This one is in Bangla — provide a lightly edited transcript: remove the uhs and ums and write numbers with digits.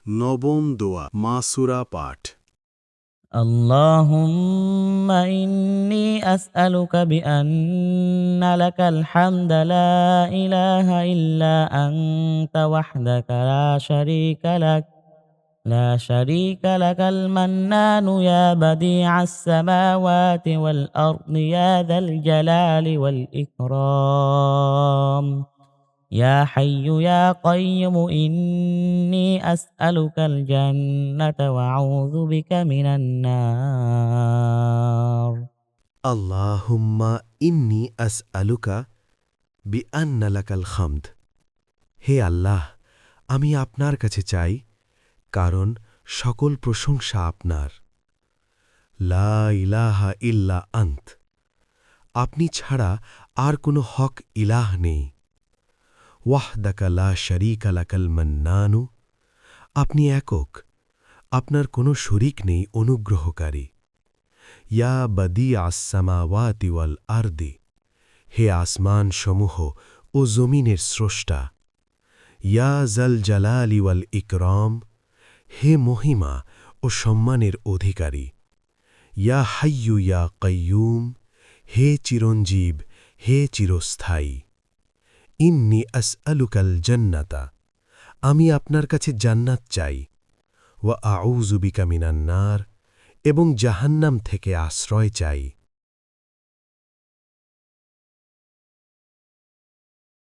নবম দোয়া মাসুরা পাঠ। اللهم إني أسألك بأن لك الحمد لا إله إلا أنت وحدك لا شريك لك المنان يا بديع السماوات والأرض يا ذا الجلال والإكرام يا حي يا قيوم إني أسألك الجنة وأعوذ بك من النار আল্লাহুম্মা ইন্নি আসআলুকা বিআন্না লাকাল হামদ। হে আল্লাহ, আমি আপনার কাছে চাই, কারণ সকল প্রশংসা আপনার। লা ইলাহা ইল্লা আন্ত, আপনি ছাড়া আর কোনো হক ইলাহ নেই। ওয়াহদাকা লা শারীকা লাকাল মান্নানু, আপনি একক, আপনার কোনো শরিক নেই অনুগ্রহকারী। ইয়া বাদিআস সামাওয়াতি ওয়াল আরদি, হে আসমান সমূহ ও জমিনের স্রষ্টা। ইয়া জাল জালালি ওয়াল ইকরাম, হে মহিমা ও সম্মানের অধিকারী। ইয়া হাইয়ু ইয়া কাইয়ুম, হে চিরঞ্জীব, হে চিরস্থায়ী। ইন্নি আসআলুকাল জান্নাতা, আমি আপনার কাছে জান্নাত চাই। ওয়া আউযু বিকা মিনান নার, এবং জাহান্নাম থেকে আশ্রয় চাই।